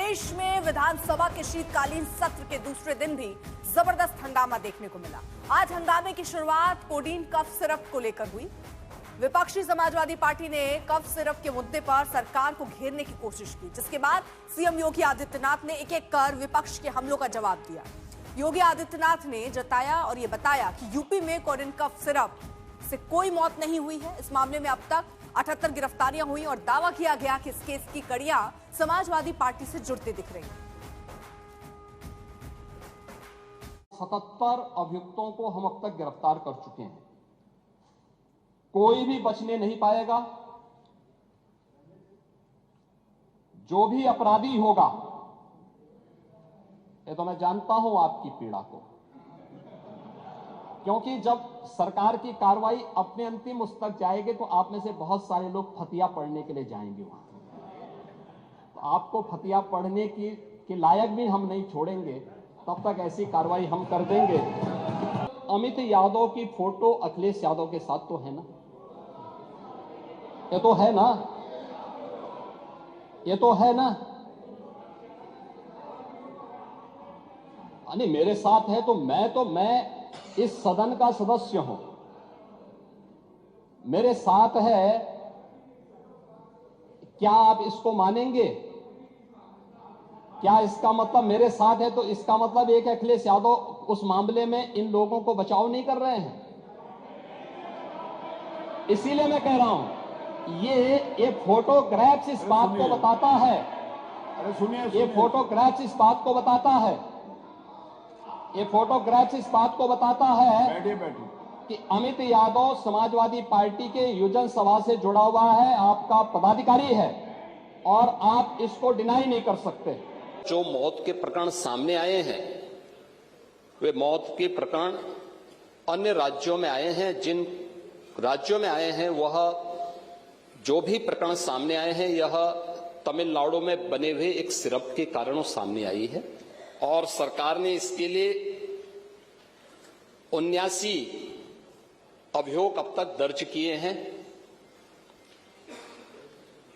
प्रदेश में विधानसभा के शीतकालीन सत्र के दूसरे दिन भी जबरदस्त हंगामा देखने को मिला। आज हंगामे की शुरुआत कोडीन कफ सिरप को लेकर हुई। विपक्षी समाजवादी पार्टी ने कफ सिरप के मुद्दे पर सरकार को घेरने की कोशिश की, जिसके बाद सीएम योगी आदित्यनाथ ने एक एक कर विपक्ष के हमलों का जवाब दिया। योगी आदित्यनाथ ने जताया और ये बताया कि यूपी में कोडीन कफ सिरप से कोई मौत नहीं हुई है। इस मामले में अब तक 78 गिरफ्तारियां हुई और दावा किया गया कि इस केस की कड़ियां समाजवादी पार्टी से जुड़ते दिख रही हैं। 77 अभियुक्तों को हम अब तक गिरफ्तार कर चुके हैं। कोई भी बचने नहीं पाएगा। जो भी अपराधी होगा, ये तो मैं जानता हूं आपकी पीड़ा को, क्योंकि जब सरकार की कार्रवाई अपने अंतिम उस तक जाएगी तो आप में से बहुत सारे लोग फतिया पढ़ने के लिए जाएंगे वहां। तो आपको फतिया पढ़ने के लायक भी हम नहीं छोड़ेंगे, तब तक ऐसी कार्रवाई हम कर देंगे। अमित यादव की फोटो अखिलेश यादव के साथ तो है ना? ये तो है ना? ये तो है ना? नहीं, मेरे साथ है तो मैं इस सदन का सदस्य हूं। मेरे साथ है, क्या आप इसको मानेंगे? क्या इसका मतलब मेरे साथ है तो इसका मतलब एक अखिलेश यादव उस मामले में इन लोगों को बचाव नहीं कर रहे हैं? इसीलिए मैं कह रहा हूं, ये फोटोग्राफ्स इस बात को बताता है। अरे सुनिए, ये फोटोग्राफ्स इस बात को बताता है। ये फोटोग्राफ्स इस बात को बताता है कि अमित यादव समाजवादी पार्टी के युजन सभा से जुड़ा हुआ है, आपका पदाधिकारी है और आप इसको डिनाई नहीं कर सकते। जो मौत के प्रकरण सामने आए हैं, वे मौत के प्रकरण अन्य राज्यों में आए हैं। जिन राज्यों में आए हैं, वह जो भी प्रकरण सामने आए हैं, यह तमिलनाडु में बने हुए एक सिरप के कारणों सामने आई है और सरकार ने इसके लिए 79 अभियोग अब तक दर्ज किए हैं।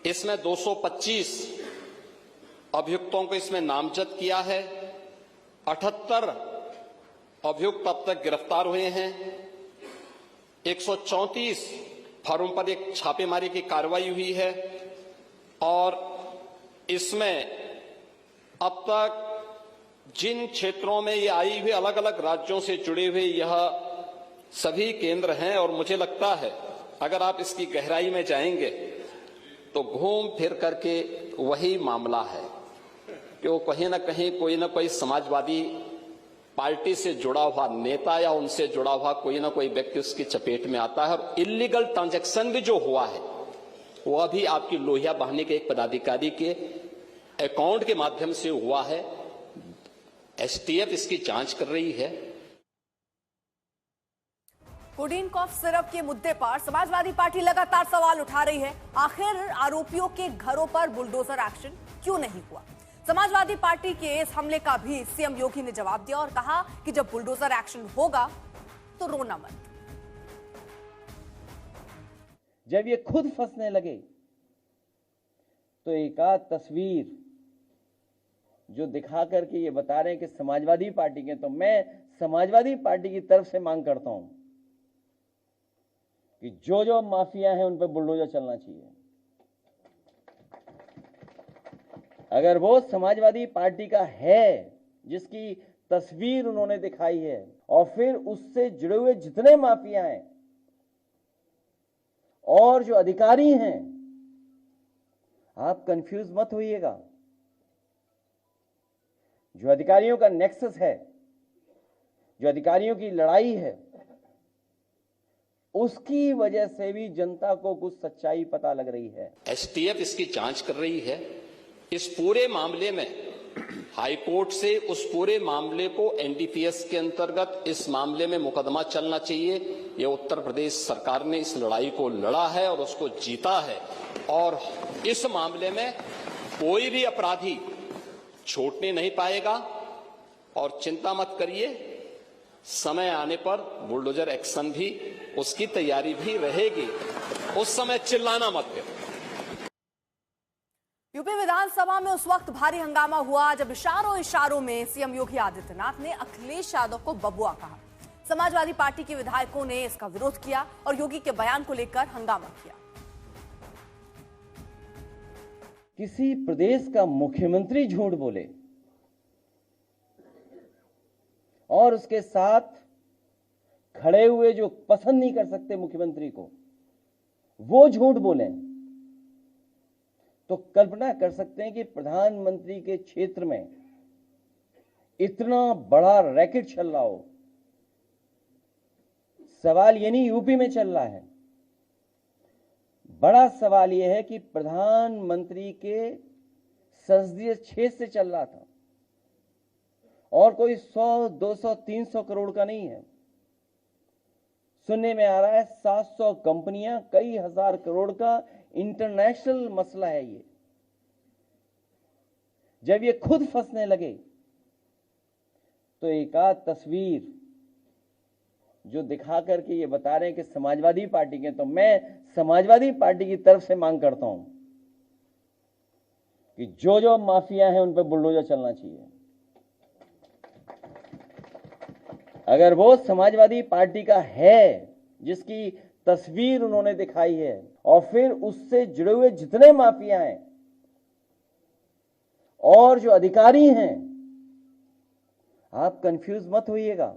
इसमें 225 अभियुक्तों को इसमें नामजद किया है। 78 अभियुक्त अब तक गिरफ्तार हुए हैं। 134 फर्म पर एक छापेमारी की कार्रवाई हुई है और इसमें अब तक जिन क्षेत्रों में ये आई हुई अलग अलग राज्यों से जुड़े हुए यह सभी केंद्र हैं और मुझे लगता है अगर आप इसकी गहराई में जाएंगे तो घूम फिर करके वही मामला है कि वो कहीं ना कहीं कोई ना कोई समाजवादी पार्टी से जुड़ा हुआ नेता या उनसे जुड़ा हुआ कोई ना कोई व्यक्ति उसकी चपेट में आता है। और इलीगल ट्रांजैक्शन भी जो हुआ है वह भी आपकी लोहिया बहाने के एक पदाधिकारी के अकाउंट के माध्यम से हुआ है। एसटीएफ इसकी जांच कर रही है। कोडीन कफ सिरप के मुद्दे पर समाजवादी पार्टी लगातार सवाल उठा रही है। आखिर आरोपियों के घरों पर बुलडोजर एक्शन क्यों नहीं हुआ? समाजवादी पार्टी के इस हमले का भी सीएम योगी ने जवाब दिया और कहा कि जब बुलडोजर एक्शन होगा तो रोना मत। जब ये खुद फंसने लगे तो एक आध तस्वीर जो दिखा करके ये बता रहे हैं कि समाजवादी पार्टी के, तो मैं समाजवादी पार्टी की तरफ से मांग करता हूं कि जो जो माफिया हैं उन पर बुलडोजर चलना चाहिए। अगर वो समाजवादी पार्टी का है जिसकी तस्वीर उन्होंने दिखाई है और फिर उससे जुड़े हुए जितने माफिया हैं और जो अधिकारी हैं, आप कंफ्यूज मत होइएगा। जो अधिकारियों का नेक्सस है, जो अधिकारियों की लड़ाई है, उसकी वजह से भी जनता को कुछ सच्चाई पता लग रही है। एसटीएफ इसकी जांच कर रही है। इस पूरे मामले में हाईकोर्ट से उस पूरे मामले को एनडीपीएस के अंतर्गत इस मामले में मुकदमा चलना चाहिए। ये उत्तर प्रदेश सरकार ने इस लड़ाई को लड़ा है और उसको जीता है और इस मामले में कोई भी अपराधी छूटने नहीं पाएगा। और चिंता मत करिए, समय आने पर बुलडोजर एक्शन भी, उसकी तैयारी भी रहेगी। उस समय चिल्लाना मत करो। यूपी विधानसभा में उस वक्त भारी हंगामा हुआ जब इशारों में सीएम योगी आदित्यनाथ ने अखिलेश यादव को बबुआ कहा। समाजवादी पार्टी के विधायकों ने इसका विरोध किया और योगी के बयान को लेकर हंगामा किया। किसी प्रदेश का मुख्यमंत्री झूठ बोले और उसके साथ खड़े हुए जो पसंद नहीं कर सकते मुख्यमंत्री को, वो झूठ बोले, तो कल्पना कर सकते हैं कि प्रधानमंत्री के क्षेत्र में इतना बड़ा रैकेट चल रहा हो। सवाल ये नहीं यूपी में चल रहा है, बड़ा सवाल यह है कि प्रधानमंत्री के संसदीय क्षेत्र से चल रहा था और कोई 100, 200, 300 करोड़ का नहीं है। सुनने में आ रहा है 700 कंपनियां, कई हजार करोड़ का इंटरनेशनल मसला है ये। जब ये खुद फंसने लगे तो एक आध तस्वीर जो दिखा करके ये बता रहे हैं कि समाजवादी पार्टी के, तो मैं समाजवादी पार्टी की तरफ से मांग करता हूं कि जो जो माफिया हैं उन पर बुलडोजर चलना चाहिए। अगर वो समाजवादी पार्टी का है जिसकी तस्वीर उन्होंने दिखाई है और फिर उससे जुड़े हुए जितने माफिया हैं और जो अधिकारी हैं, आप कंफ्यूज मत होइएगा।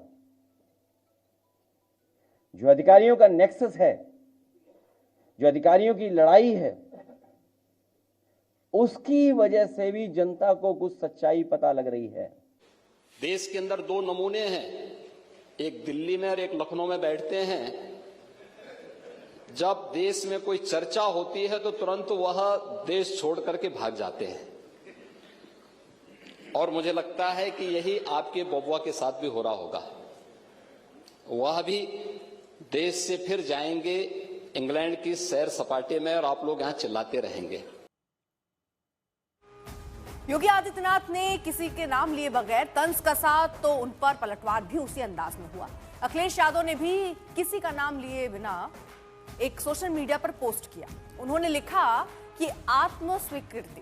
जो अधिकारियों का नेक्सस है, जो अधिकारियों की लड़ाई है, उसकी वजह से भी जनता को कुछ सच्चाई पता लग रही है। देश के अंदर दो नमूने हैं, एक दिल्ली में और एक लखनऊ में बैठते हैं। जब देश में कोई चर्चा होती है तो तुरंत वह देश छोड़ करके भाग जाते हैं और मुझे लगता है कि यही आपके बबुआ के साथ भी हो रहा होगा। वह भी देश से फिर जाएंगे इंग्लैंड की सैर सपाटे में और आप लोग यहां चिल्लाते रहेंगे। योगी आदित्यनाथ ने किसी के नाम लिए बगैर तंज कसा तो उन पर पलटवार भी उसी अंदाज में हुआ। अखिलेश यादव ने भी किसी का नाम लिए बिना एक सोशल मीडिया पर पोस्ट किया। उन्होंने लिखा कि आत्मस्वीकृति,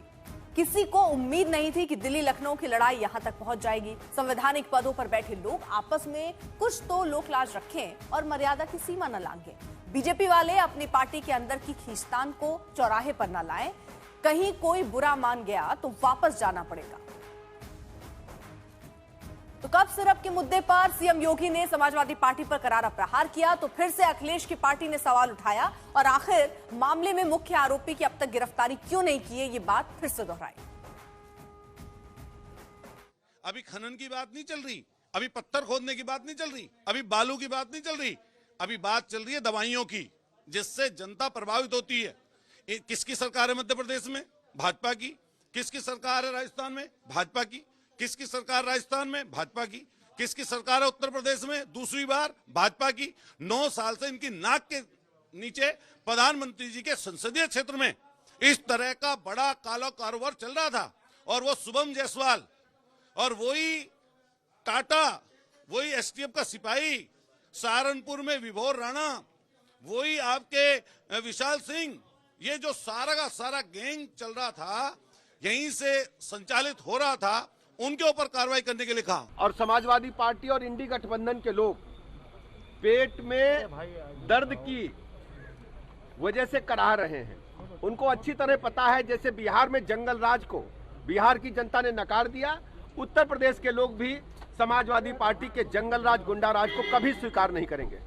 किसी को उम्मीद नहीं थी कि दिल्ली लखनऊ की लड़ाई यहां तक पहुंच जाएगी। संवैधानिक पदों पर बैठे लोग आपस में कुछ तो लोकलाज रखें और मर्यादा की सीमा न लांघें। बीजेपी वाले अपनी पार्टी के अंदर की खींचतान को चौराहे पर न लाएं। कहीं कोई बुरा मान गया तो वापस जाना पड़ेगा। तो कफ सिरप के मुद्दे पर सीएम योगी ने समाजवादी पार्टी पर करारा प्रहार किया तो फिर से अखिलेश की पार्टी ने सवाल उठाया और आखिर मामले में मुख्य आरोपी की अब तक गिरफ्तारी क्यों नहीं की है, ये बात फिर से दोहराई। अभी खनन की बात नहीं चल रही, अभी पत्थर खोदने की बात नहीं चल रही, अभी बालू की बात नहीं चल रही, अभी बात चल रही है दवाइयों की, जिससे जनता प्रभावित होती है। किसकी सरकार है मध्य प्रदेश में? भाजपा की। किसकी सरकार है राजस्थान में? भाजपा की। किसकी सरकार राजस्थान में? भाजपा की। किसकी सरकार है उत्तर प्रदेश में दूसरी बार? भाजपा की। 9 साल से इनकी नाक के नीचे प्रधानमंत्री जी के संसदीय क्षेत्र में इस तरह का बड़ा काला कारोबार चल रहा था और वो शुभम जायसवाल और वही टाटा, वही एसटीएफ का सिपाही, सहारनपुर में विभोर राणा, वही आपके विशाल सिंह, ये जो सारा का सारा गैंग चल रहा था, यहीं से संचालित हो रहा था, उनके ऊपर कार्रवाई करने के लिए कहा। और समाजवादी पार्टी और इंडी गठबंधन के लोग पेट में दर्द की वजह से कराह रहे हैं। उनको अच्छी तरह पता है, जैसे बिहार में जंगल राज को बिहार की जनता ने नकार दिया, उत्तर प्रदेश के लोग भी समाजवादी पार्टी के जंगल राज, गुंडा राज को कभी स्वीकार नहीं करेंगे।